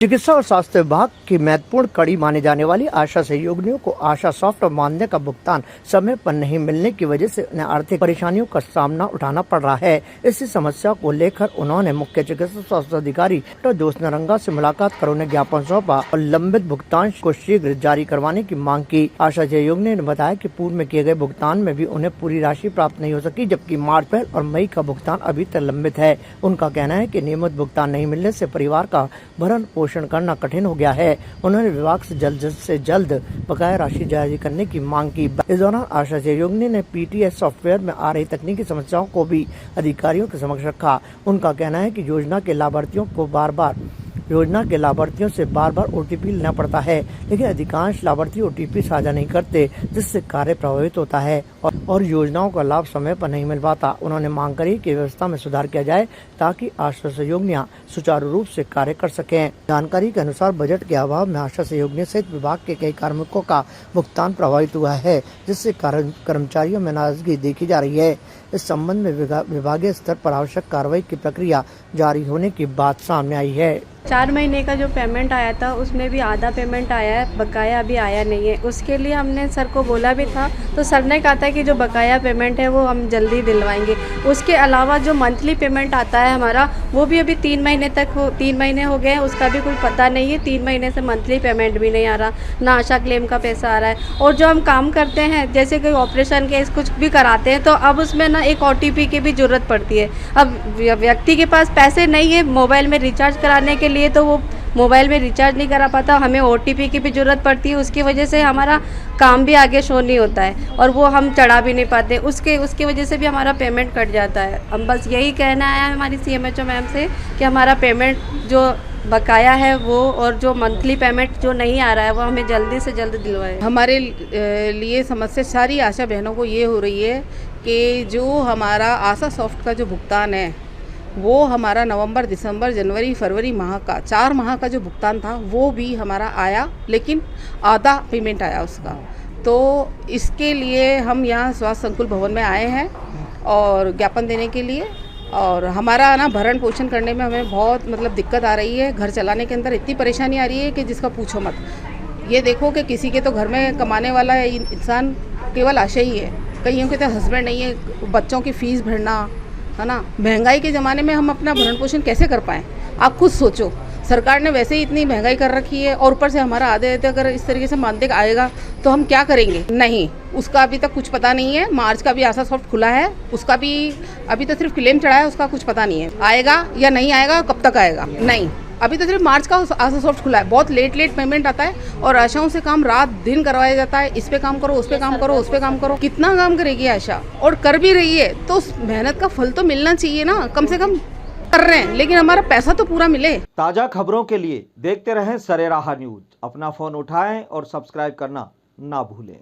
चिकित्सा और स्वास्थ्य विभाग की महत्वपूर्ण कड़ी माने जाने वाली आशा सहयोगिनियों को आशा सॉफ्ट मानदेय का भुगतान समय पर नहीं मिलने की वजह से उन्हें आर्थिक परेशानियों का सामना उठाना पड़ रहा है। इसी समस्या को लेकर उन्होंने मुख्य चिकित्सा स्वास्थ्य अधिकारी डॉक्टर ज्योत्सना से मुलाकात कर उन्हें ज्ञापन सौंपा और लंबित भुगतान को शीघ्र जारी करवाने की मांग की। आशा सहयोगिनी ने बताया कि पूर्व में किए गए भुगतान में भी उन्हें पूरी राशि प्राप्त नहीं हो सकी, जबकि मार्च, अप्रैल और मई का भुगतान अभी तक लंबित है। उनका कहना है कि नियमित भुगतान नहीं मिलने से परिवार का भरण पोषण करना कठिन हो गया है। उन्होंने विभाग से जल्द बकाया राशि जारी करने की मांग की। इस दौरान आशा सहयोगिनी ने पीटीएस सॉफ्टवेयर में आ रही तकनीकी समस्याओं को भी अधिकारियों के समक्ष रखा। उनका कहना है कि योजना के लाभार्थियों से बार बार ओटीपी लेना पड़ता है, लेकिन अधिकांश लाभार्थी ओटीपी साझा नहीं करते, जिससे कार्य प्रभावित होता है और योजनाओं का लाभ समय पर नहीं मिल पाता। उन्होंने मांग करी कि व्यवस्था में सुधार किया जाए ताकि आशा सहयोगिनियां सुचारू रूप से कार्य कर सकें। जानकारी के अनुसार बजट के अभाव में आशा सहयोगिनी सहित विभाग के कई कार्मिकों का भुगतान प्रभावित हुआ है, जिससे कर्मचारियों में नाराजगी देखी जा रही है। इस संबंध में विभागीय स्तर पर आवश्यक कार्रवाई की प्रक्रिया जारी होने की बात सामने आई है। 4 महीने का जो पेमेंट आया था उसमें भी आधा पेमेंट आया है, बकाया अभी आया नहीं है। उसके लिए हमने सर को बोला भी था, तो सर ने कहा था कि जो बकाया पेमेंट है वो हम जल्दी दिलवाएंगे। उसके अलावा जो मंथली पेमेंट आता है हमारा, वो भी अभी 3 महीने हो गए हैं, उसका भी कोई पता नहीं है। 3 महीने से मंथली पेमेंट भी नहीं आ रहा, ना आशा क्लेम का पैसा आ रहा है। और जो हम काम करते हैं, जैसे कोई ऑपरेशन केस कुछ भी कराते हैं, तो अब उसमें ना एक OTP की भी ज़रूरत पड़ती है। अब व्यक्ति के पास पैसे नहीं है मोबाइल में रिचार्ज कराने के लिए, तो वो मोबाइल में रिचार्ज नहीं करा पाता, हमें OTP की भी ज़रूरत पड़ती है। उसकी वजह से हमारा काम भी आगे शो नहीं होता है और वो हम चढ़ा भी नहीं पाते, उसकी वजह से भी हमारा पेमेंट कट जाता है। हम बस यही कहना है हमारी CMHO मैम से कि हमारा पेमेंट जो बकाया है वो और जो मंथली पेमेंट जो नहीं आ रहा है वो हमें जल्दी से जल्द दिलवाए। हमारे लिए समस्या सारी आशा बहनों को ये हो रही है कि जो हमारा आशा सॉफ्ट का जो भुगतान है वो हमारा नवंबर, दिसंबर, जनवरी, फरवरी माह का 4 माह का जो भुगतान था वो भी हमारा आया, लेकिन आधा पेमेंट आया उसका। तो इसके लिए हम यहाँ स्वास्थ्य संकुल भवन में आए हैं और ज्ञापन देने के लिए। और हमारा ना भरण पोषण करने में हमें बहुत दिक्कत आ रही है। घर चलाने के अंदर इतनी परेशानी आ रही है कि जिसका पूछो मत। ये देखो कि किसी के तो घर में कमाने वाला इंसान केवल आशा ही है, कईयों के तो हस्बैंड नहीं है, बच्चों की फ़ीस भरना है ना। महंगाई के ज़माने में हम अपना भरण पोषण कैसे कर पाएँ? आप खुद सोचो। सरकार ने वैसे ही इतनी महंगाई कर रखी है और ऊपर से हमारा आधे अगर इस तरीके से मानदेय आएगा तो हम क्या करेंगे? नहीं, उसका अभी तक कुछ पता नहीं है। मार्च का भी आशा सॉफ्ट खुला है, उसका भी अभी तो सिर्फ क्लेम चढ़ा है, उसका कुछ पता नहीं है आएगा या नहीं आएगा, कब तक आएगा। नहीं, अभी तो सिर्फ मार्च का आशा सॉफ्ट खुला है। बहुत लेट पेमेंट आता है और आशाओं से काम रात दिन करवाया जाता है। इस पे काम करो, उस पे काम करो, उस पे काम करो। कितना काम करेगी आशा? और कर भी रही है तो उस मेहनत का फल तो मिलना चाहिए ना। कम से कम कर रहे हैं, लेकिन हमारा पैसा तो पूरा मिले। ताजा खबरों के लिए देखते रहें सरेराह न्यूज। अपना फोन उठाएं और सब्सक्राइब करना ना भूलें।